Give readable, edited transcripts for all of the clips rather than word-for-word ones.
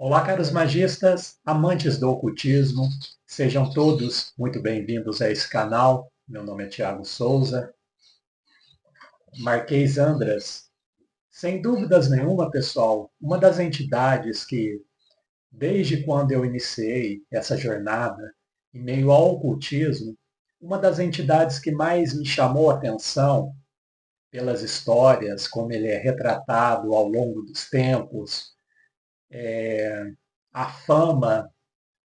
Olá, caros magistas, amantes do ocultismo, sejam todos muito bem-vindos a esse canal. Meu nome é Tiago Souza, Marquês Andras. Sem dúvidas nenhuma, pessoal, uma das entidades que, desde quando eu iniciei essa jornada em meio ao ocultismo, uma das entidades que mais me chamou a atenção pelas histórias, como ele é retratado ao longo dos tempos, a fama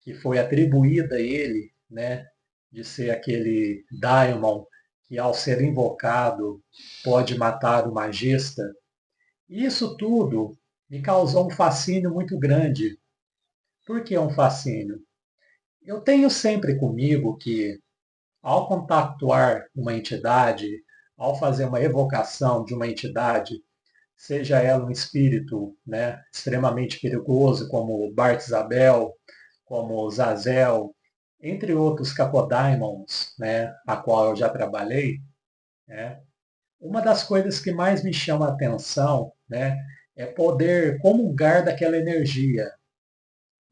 que foi atribuída a ele, né, de ser aquele daimon que, ao ser invocado, pode matar o magista. E isso tudo me causou um fascínio muito grande. Por que um fascínio? Eu tenho sempre comigo que, ao contactuar uma entidade, ao fazer uma evocação de uma entidade, seja ela um espírito, né, extremamente perigoso, como Bart Zabel, como Zazel, entre outros capodaimons, né, a qual eu já trabalhei, né, uma das coisas que mais me chama a atenção, né, é poder comungar daquela energia,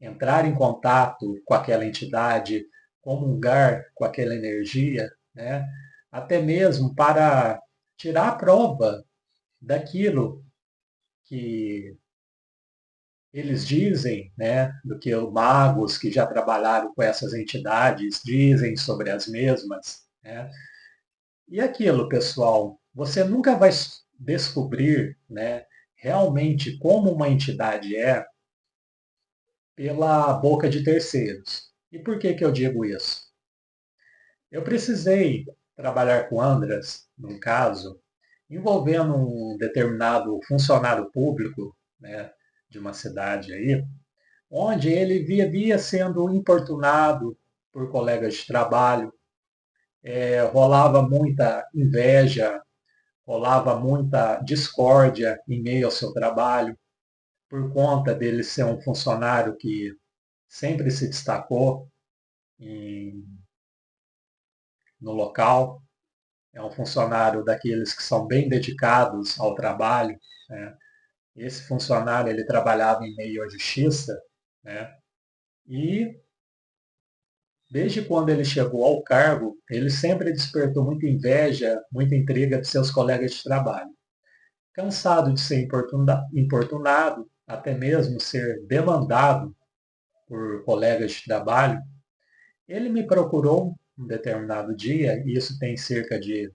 entrar em contato com aquela entidade, comungar com aquela energia, né, até mesmo para tirar a prova daquilo que eles dizem, né, do que os magos que já trabalharam com essas entidades dizem sobre as mesmas, né? E aquilo, pessoal, você nunca vai descobrir, né, realmente como uma entidade é pela boca de terceiros. E por que que eu digo isso? Eu precisei trabalhar com Andras, num caso, envolvendo um determinado funcionário público, né, de uma cidade aí, onde ele vivia sendo importunado por colegas de trabalho, rolava muita inveja, rolava muita discórdia em meio ao seu trabalho, por conta dele ser um funcionário que sempre se destacou em, no local, é um funcionário daqueles que são bem dedicados ao trabalho, né? Esse funcionário ele trabalhava em meio à justiça, né? E desde quando ele chegou ao cargo, ele sempre despertou muita inveja, muita intriga de seus colegas de trabalho. Cansado de ser importunado, até mesmo ser demandado por colegas de trabalho, ele me procurou um determinado dia, e isso tem cerca de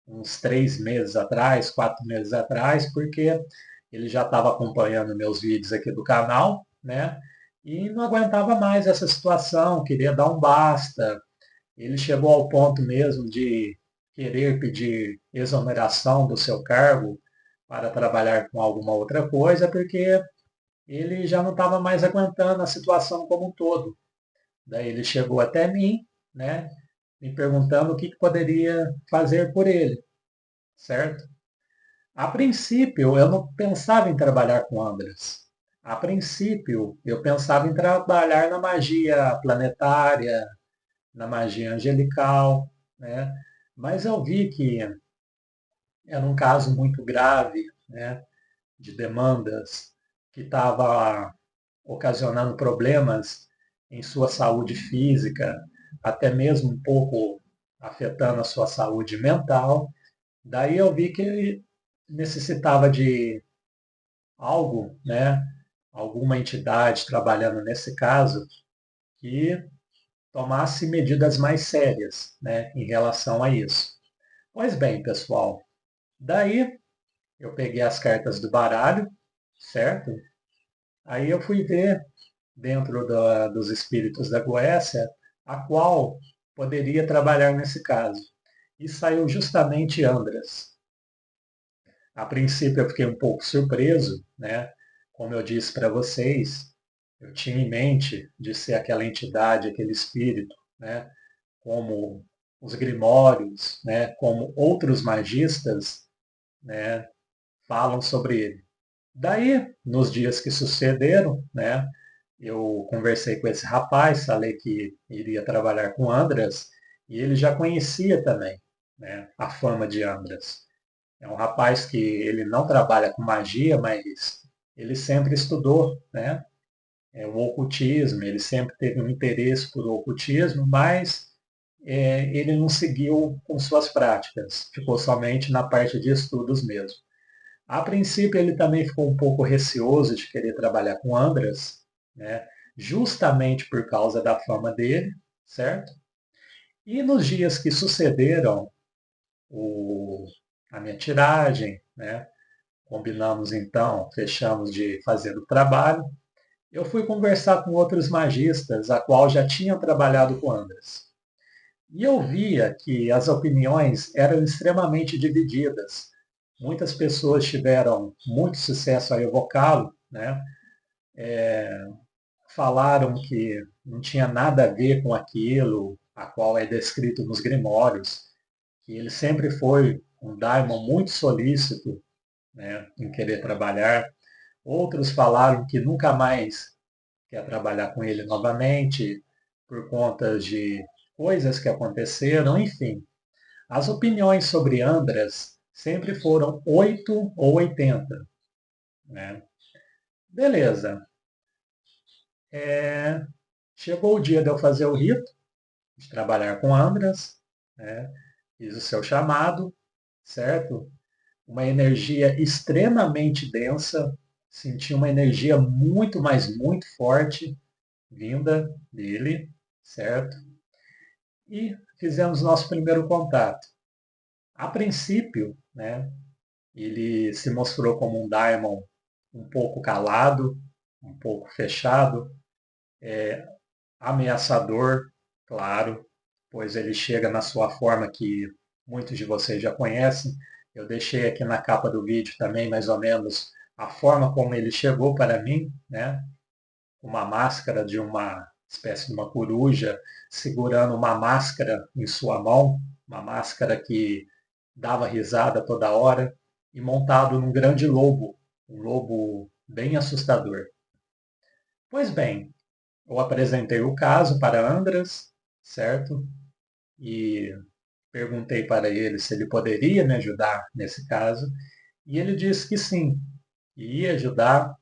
uns 3 meses atrás, 4 meses atrás, porque ele já estava acompanhando meus vídeos aqui do canal, né? E não aguentava mais essa situação, queria dar um basta, ele chegou ao ponto mesmo de querer pedir exoneração do seu cargo para trabalhar com alguma outra coisa, porque ele já não estava mais aguentando a situação como um todo. Daí ele chegou até mim, né, me perguntando o que poderia fazer por ele, certo? A princípio, eu não pensava em trabalhar com Andras. A princípio, eu pensava em trabalhar na magia planetária, na magia angelical, né? Mas eu vi que era um caso muito grave, né, de demandas que estava ocasionando problemas em sua saúde física, até mesmo um pouco afetando a sua saúde mental. Daí eu vi que ele necessitava de algo, né, alguma entidade trabalhando nesse caso que tomasse medidas mais sérias, né, em relação a isso. Pois bem, pessoal, daí eu peguei as cartas do baralho, certo? Aí eu fui ver dentro dos espíritos da Goécia a qual poderia trabalhar nesse caso. E saiu justamente Andras. A princípio eu fiquei um pouco surpreso, né? Como eu disse para vocês, eu tinha em mente de ser aquela entidade, aquele espírito, né? Como os grimórios, né? Como outros magistas, né? Falam sobre ele. Daí, nos dias que sucederam, né, eu conversei com esse rapaz, falei que iria trabalhar com Andras, e ele já conhecia também, né, a fama de Andras. É um rapaz que ele não trabalha com magia, mas ele sempre estudou, né, o ocultismo, ele sempre teve um interesse por ocultismo, mas ele não seguiu com suas práticas, ficou somente na parte de estudos mesmo. A princípio, ele também ficou um pouco receoso de querer trabalhar com Andras, né? Justamente por causa da fama dele, certo? E nos dias que sucederam a minha tiragem, né? Combinamos então, fechamos de fazer o trabalho. Eu fui conversar com outros magistas, a qual já tinham trabalhado com Andras. E eu via que as opiniões eram extremamente divididas. Muitas pessoas tiveram muito sucesso a evocá-lo, né? Falaram que não tinha nada a ver com aquilo a qual é descrito nos grimórios, que ele sempre foi um daimon muito solícito, né, em querer trabalhar. Outros falaram que nunca mais quer trabalhar com ele novamente por conta de coisas que aconteceram, enfim. As opiniões sobre Andras sempre foram 8 ou 80. Né? Beleza. Chegou o dia de eu fazer o rito, de trabalhar com Andras, né? Fiz o seu chamado, certo? Uma energia extremamente densa, senti uma energia muito, mas muito forte vinda dele, certo? E fizemos nosso primeiro contato. A princípio, né, ele se mostrou como um daimon um pouco calado, um pouco fechado, ameaçador, claro, pois ele chega na sua forma que muitos de vocês já conhecem. Eu deixei aqui na capa do vídeo também, mais ou menos, a forma como ele chegou para mim, né? Uma máscara de uma espécie de uma coruja, segurando uma máscara em sua mão, uma máscara que dava risada toda hora, e montado num grande lobo, um lobo bem assustador. Pois bem, eu apresentei o caso para Andras, certo? E perguntei para ele se ele poderia me ajudar nesse caso, e ele disse que sim, que ia ajudar.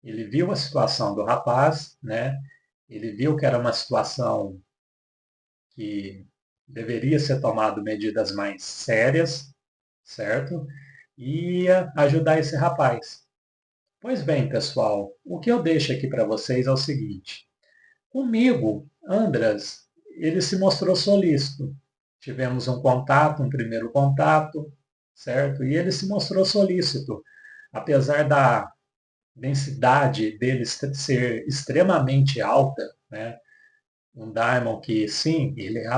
Ele viu a situação do rapaz, né? Ele viu que era uma situação que deveria ser tomado medidas mais sérias, certo? E ia ajudar esse rapaz. Pois bem, pessoal, o que eu deixo aqui para vocês é o seguinte: comigo, Andras, ele se mostrou solícito. Tivemos um contato, um primeiro contato, certo? E ele se mostrou solícito. Apesar da densidade dele ser extremamente alta, né? Um Daimon que, sim, ele é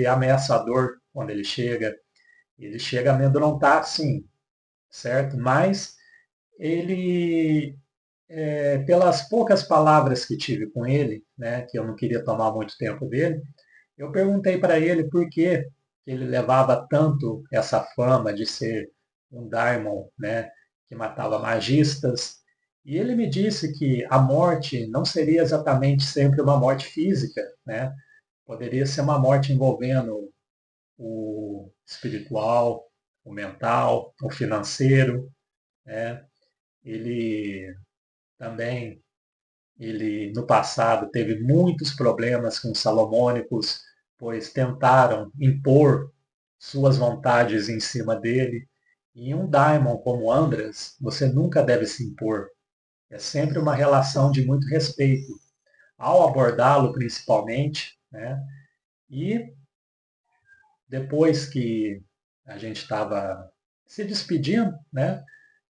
ameaçador quando ele chega a amedrontar, sim, certo? Mas ele pelas poucas palavras que tive com ele, né, que eu não queria tomar muito tempo dele, eu perguntei para ele por que ele levava tanto essa fama de ser um daimon, né, que matava magistas. E ele me disse que a morte não seria exatamente sempre uma morte física, né? Poderia ser uma morte envolvendo o espiritual, o mental, o financeiro, né? Ele também ele, no passado, teve muitos problemas com os salomônicos, pois tentaram impor suas vontades em cima dele. E um daimon como Andras, você nunca deve se impor. É sempre uma relação de muito respeito. Ao abordá-lo, principalmente, né? E depois que a gente estava se despedindo, né?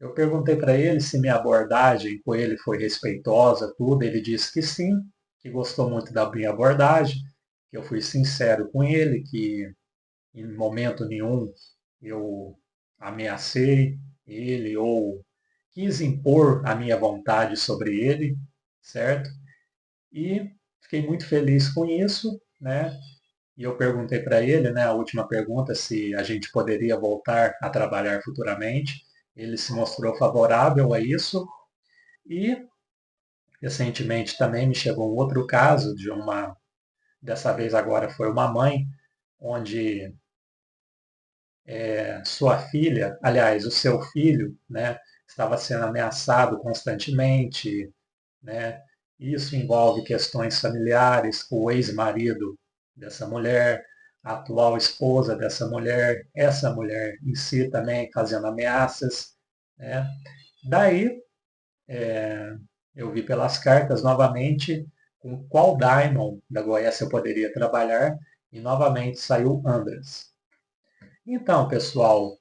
Eu perguntei para ele se minha abordagem com ele foi respeitosa, tudo. Ele disse que sim, que gostou muito da minha abordagem, que eu fui sincero com ele, que em momento nenhum eu ameacei ele ou quis impor a minha vontade sobre ele, certo? E fiquei muito feliz com isso, né? E eu perguntei para ele, né, a última pergunta, se a gente poderia voltar a trabalhar futuramente. Ele se mostrou favorável a isso. E recentemente também me chegou um outro caso de dessa vez agora foi uma mãe, onde sua filha, aliás, o seu filho, né, estava sendo ameaçado constantemente, né? Isso envolve questões familiares com o ex-marido dessa mulher, a atual esposa dessa mulher, essa mulher em si também fazendo ameaças, né? Daí, eu vi pelas cartas novamente com qual Daimon da Goiás eu poderia trabalhar e novamente saiu Andras. Então, pessoal,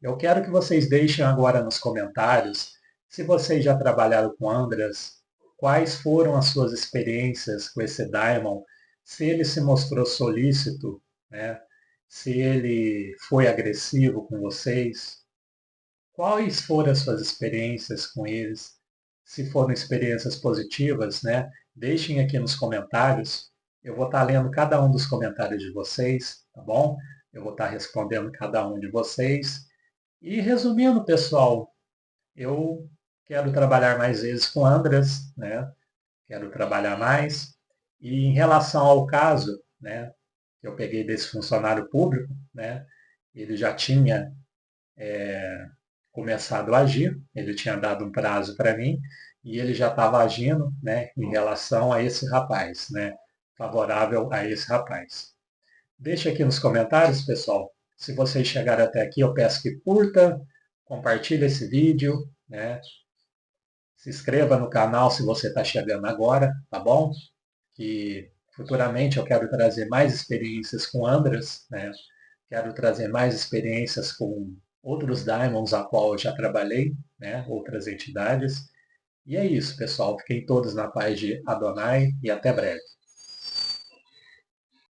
eu quero que vocês deixem agora nos comentários se vocês já trabalharam com Andras, quais foram as suas experiências com esse Daimon, se ele se mostrou solícito, né? Se ele foi agressivo com vocês, quais foram as suas experiências com eles, se foram experiências positivas, né? Deixem aqui nos comentários. Eu vou estar lendo cada um dos comentários de vocês, tá bom? Eu vou estar respondendo cada um de vocês. E resumindo, pessoal, eu quero trabalhar mais vezes com Andras, né? Quero trabalhar mais. E em relação ao caso, né, que eu peguei desse funcionário público, né? Ele já tinha começado a agir, ele tinha dado um prazo para mim e ele já estava agindo, né, em relação a esse rapaz, né, favorável a esse rapaz. Deixe aqui nos comentários, pessoal. Se vocês chegaram até aqui, eu peço que curta, compartilhe esse vídeo, né, se inscreva no canal se você está chegando agora, tá bom? Que futuramente eu quero trazer mais experiências com Andras, né? Quero trazer mais experiências com outros Diamonds a qual eu já trabalhei, né? Outras entidades. E é isso, pessoal. Fiquem todos na paz de Adonai e até breve.